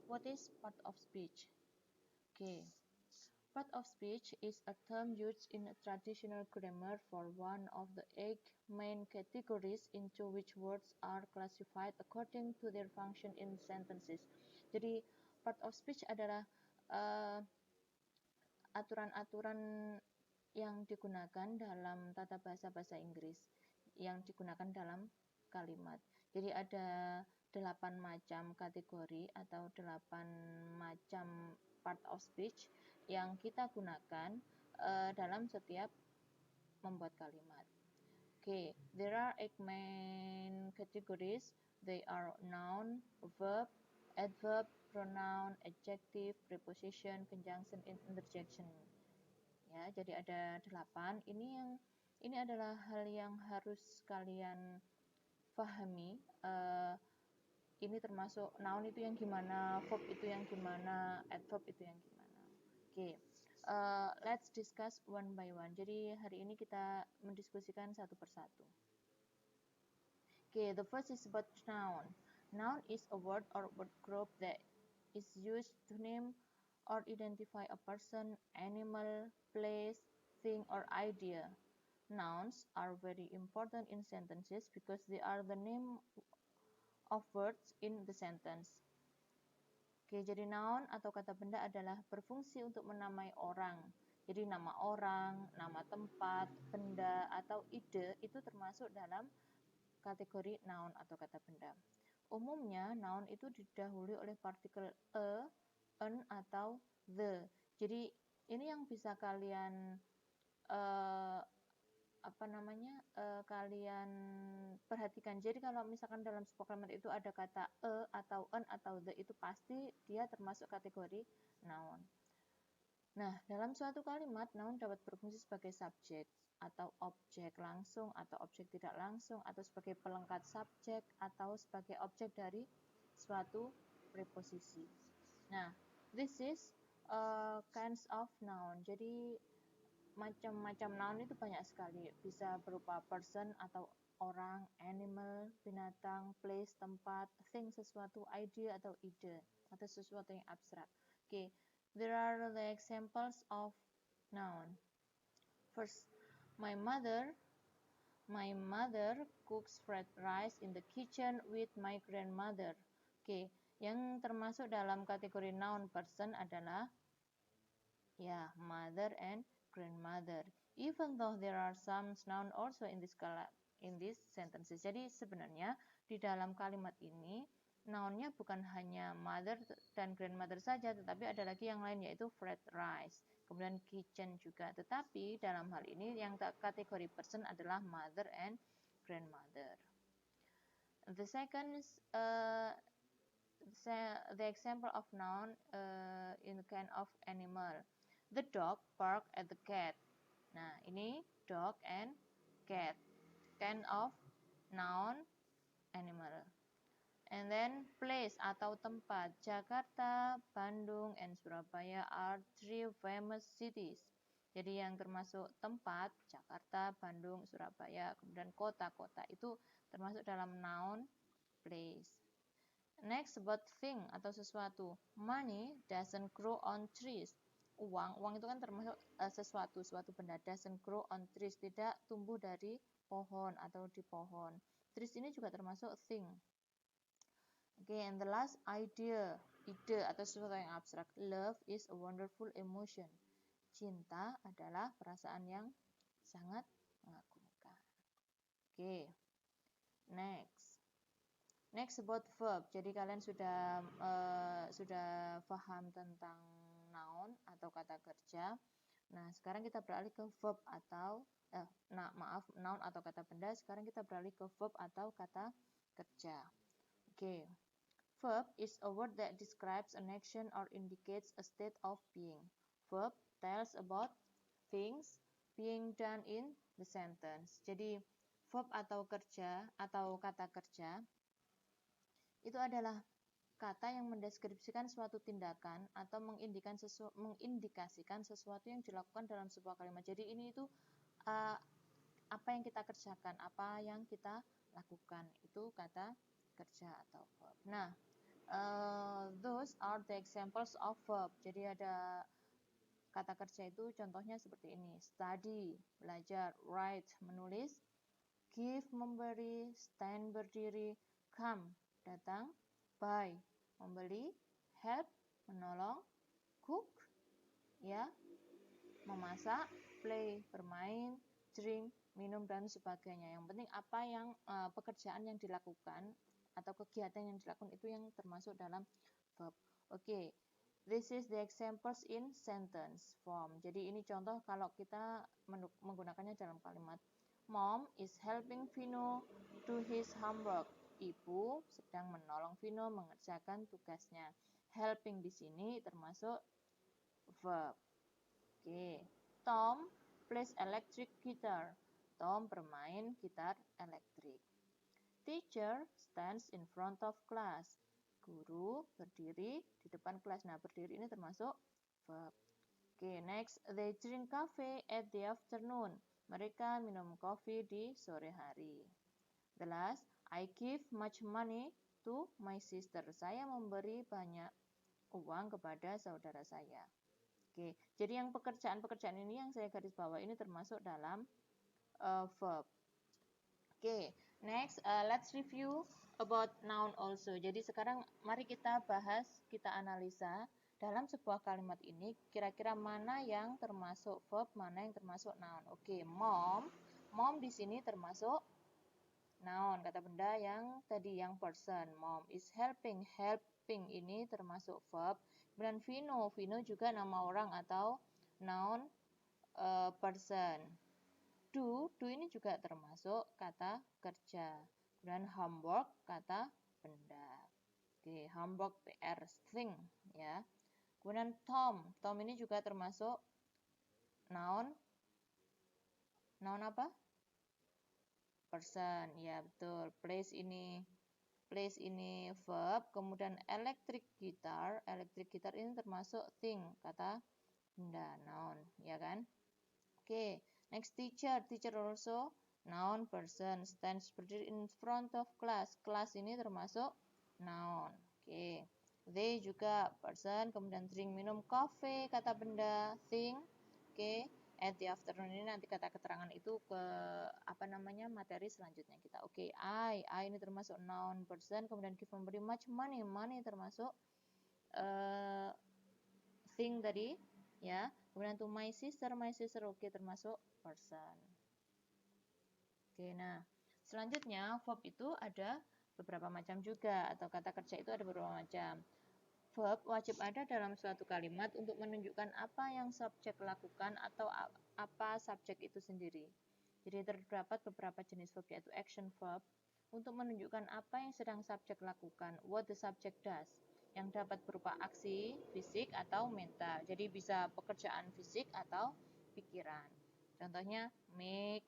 What is part of speech? Okay. Part of speech is a term used in traditional grammar for one of the 8 main categories into which words are classified according to their function in sentences. Jadi, part of speech adalah aturan-aturan yang digunakan dalam tata bahasa Inggris, yang digunakan dalam kalimat. Jadi ada 8 macam kategori atau 8 macam part of speech yang kita gunakan dalam setiap membuat kalimat. Okay, there are 8 main categories. They are noun, verb, adverb, pronoun, adjective, preposition, conjunction, and interjection. Ya, jadi ada 8. Ini adalah hal yang harus kalian pahami. Ini termasuk noun itu yang gimana, verb itu yang gimana, adverb itu yang gimana. Oke, let's discuss one by one. Jadi hari ini kita mendiskusikan satu persatu. Oke, the first is about noun. Noun is a word or word group that is used to name or identify a person, animal, place, thing, or idea. Nouns are very important in sentences because they are the name of words in the sentence. Oke, jadi noun atau kata benda adalah berfungsi untuk menamai orang. Jadi nama orang, nama tempat, benda, atau ide itu termasuk dalam kategori noun atau kata benda. Umumnya noun itu didahului oleh partikel a, an, atau the. Jadi ini yang bisa kalian kalian perhatikan. Jadi kalau misalkan dalam sebuah kalimat itu ada kata a atau an atau the, itu pasti dia termasuk kategori noun. Nah, dalam suatu kalimat noun dapat berfungsi sebagai subjek atau objek langsung atau objek tidak langsung, atau sebagai pelengkap subjek atau sebagai objek dari suatu preposisi. Nah, this is kinds of noun. Jadi macam-macam noun itu banyak sekali, bisa berupa person atau orang, animal, binatang, place, tempat, thing, sesuatu, idea atau ide, atau sesuatu yang abstrak. Okay, there are the examples of noun. First, my mother cooks fried rice in the kitchen with my grandmother. Okay, yang termasuk dalam kategori noun person adalah mother and grandmother, even though there are some noun also in this sentences. Jadi sebenarnya di dalam kalimat ini nounnya bukan hanya mother dan grandmother saja, tetapi ada lagi yang lain, yaitu fried rice, kemudian kitchen juga. Tetapi dalam hal ini yang kategori person adalah mother and grandmother. The second is the example of noun in kind of animal. The dog barked at the cat. Nah, ini dog and cat, kind of noun animal. And then place atau tempat. Jakarta, Bandung, and Surabaya are 3 famous cities. Jadi yang termasuk tempat, Jakarta, Bandung, Surabaya, kemudian kota-kota itu termasuk dalam noun place. Next, about thing atau sesuatu. Money doesn't grow on trees. Uang itu kan termasuk suatu benda. Doesn't grow on trees, tidak tumbuh dari pohon atau di pohon. Trees ini juga termasuk thing. Okay, and the last, idea, ide atau sesuatu yang abstrak. Love is a wonderful emotion. Cinta adalah perasaan yang sangat mengagumkan. Okay, next about verb. Jadi kalian sudah paham tentang noun atau kata kerja. Nah, sekarang kita beralih ke verb atau noun atau kata benda. Sekarang kita beralih ke verb atau kata kerja. Okay. Verb is a word that describes an action or indicates a state of being. Verb tells about things being done in the sentence. Jadi verb atau kerja atau kata kerja itu adalah kata yang mendeskripsikan suatu tindakan atau mengindikasikan sesuatu yang dilakukan dalam sebuah kalimat. Jadi ini itu apa yang kita kerjakan, apa yang kita lakukan, itu kata kerja atau verb. Nah, those are are the examples of verb. Jadi ada kata kerja itu contohnya seperti ini. Study, belajar. Write, menulis. Give, memberi. Stand, berdiri. Come, datang. Buy, membeli. Help, menolong. Cook, ya, memasak. Play, bermain. Drink, minum, dan sebagainya. Yang penting apa yang pekerjaan yang dilakukan atau kegiatan yang dilakukan itu yang termasuk dalam verb. Oke. This is the examples in sentence form. Jadi ini contoh kalau kita menggunakannya dalam kalimat. Mom is helping Vino do his homework. Ibu sedang menolong Vino mengerjakan tugasnya. Helping di sini termasuk verb. Oke. Tom plays electric guitar. Tom bermain gitar elektrik. Teacher stands in front of class. Guru berdiri di depan kelas. Nah, berdiri ini termasuk verb. Oke, next. They drink coffee at the afternoon. Mereka minum kopi di sore hari. The last. I give much money to my sister. Saya memberi banyak uang kepada saudara saya. Oke, jadi yang pekerjaan-pekerjaan ini yang saya garis bawah ini termasuk dalam verb. Oke, next let's review about noun also. Jadi sekarang mari kita bahas, kita analisa dalam sebuah kalimat ini kira-kira mana yang termasuk verb, mana yang termasuk noun. Oke, mom di sini termasuk noun, kata benda yang tadi yang person. Mom is helping ini termasuk verb. Kemudian Vino juga nama orang atau noun person. Do ini juga termasuk kata kerja. Kemudian homework kata benda. Oke, homework PR thing ya. Kemudian Tom ini juga termasuk noun apa? Person, ya betul. Place ini verb. Kemudian electric guitar ini termasuk thing, kata benda, noun, ya kan? Oke. Next, teacher also noun, person. Stands, berdiri in front of class. Class ini termasuk noun. Oke. They juga person. Kemudian drink, minum. Coffee, kata benda, thing. Oke. At the afternoon ini nanti kata keterangan itu ke materi selanjutnya kita. Oke. I ini termasuk noun, person. Kemudian give, memberi. Much money termasuk thing tadi, ya. Kemudian to my sister oke, termasuk person. Oke, nah selanjutnya verb itu ada beberapa macam juga, atau kata kerja itu ada beberapa macam. Verb wajib ada dalam suatu kalimat untuk menunjukkan apa yang subjek lakukan atau apa subjek itu sendiri. Jadi terdapat beberapa jenis verb, yaitu action verb untuk menunjukkan apa yang sedang subjek lakukan, what the subject does, yang dapat berupa aksi fisik atau mental. Jadi bisa pekerjaan fisik atau pikiran. Contohnya make,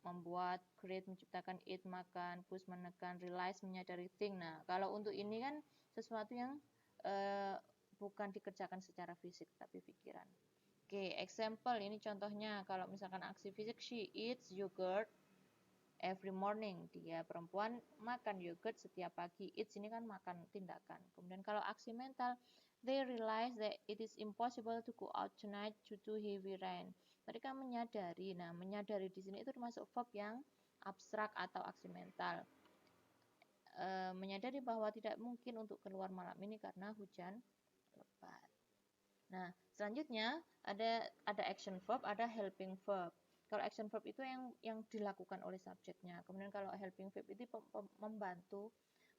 membuat, create, menciptakan, eat, makan, push, menekan, realize, menyadari, think. Nah, kalau untuk ini kan sesuatu yang bukan dikerjakan secara fisik tapi pikiran. Oke, example ini contohnya kalau misalkan aksi fisik, she eats yogurt every morning. Dia perempuan makan yogurt setiap pagi. Eats ini kan makan, tindakan. Kemudian kalau aksi mental, they realize that it is impossible to go out tonight due to heavy rain. Mereka menyadari. Nah, menyadari di sini itu termasuk verb yang abstrak atau aksi mental. Menyadari bahwa tidak mungkin untuk keluar malam ini karena hujan lebat. Nah, selanjutnya ada action verb, ada helping verb. Kalau action verb itu yang dilakukan oleh subjeknya. Kemudian kalau helping verb itu membantu,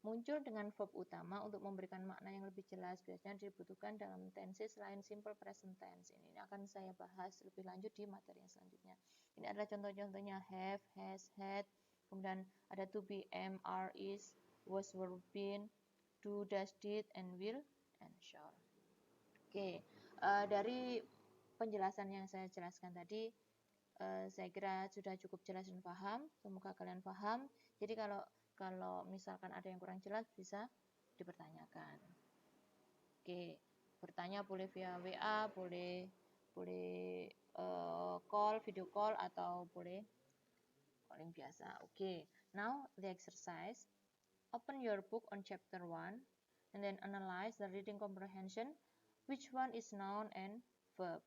muncul dengan verb utama untuk memberikan makna yang lebih jelas. Biasanya dibutuhkan dalam tenses selain simple present tense. Ini akan saya bahas lebih lanjut di materi yang selanjutnya. Ini adalah contoh-contohnya have, has, had. Kemudian ada to be, am, are, is, was, were, been, do, does, did, and will, and shall. Oke, dari penjelasan yang saya jelaskan tadi, saya kira sudah cukup jelas dan paham. Semoga kalian paham. Jadi kalau misalkan ada yang kurang jelas bisa dipertanyakan. Oke, bertanya boleh via WA, boleh call, video call, atau boleh calling biasa. Oke, now the exercise. Open your book on chapter 1. and then analyze the reading comprehension. Which one is noun and verb?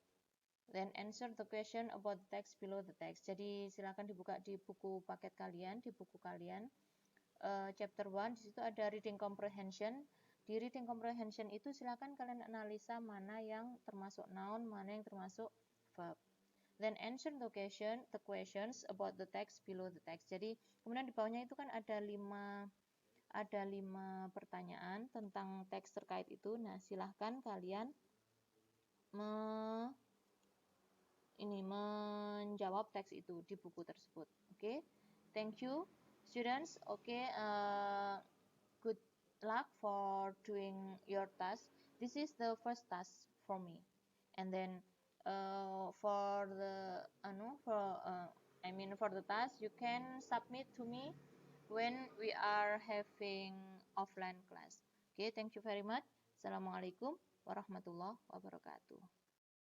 Then answer the question about the text below the text. Jadi silakan dibuka di buku paket kalian, di buku kalian. Chapter 1 di situ ada reading comprehension. Di reading comprehension itu silakan kalian analisa mana yang termasuk noun, mana yang termasuk verb. Then answer the questions about the text below the text. Jadi kemudian di bawahnya itu kan ada 5 pertanyaan tentang teks terkait itu. Nah, silahkan kalian menjawab teks itu di buku tersebut. Oke, thank you students. Oke, good luck for doing your task. This is the first task for me, and then for the task you can submit to me when we are having offline class. Okay, thank you very much. Assalamualaikum warahmatullahi wabarakatuh.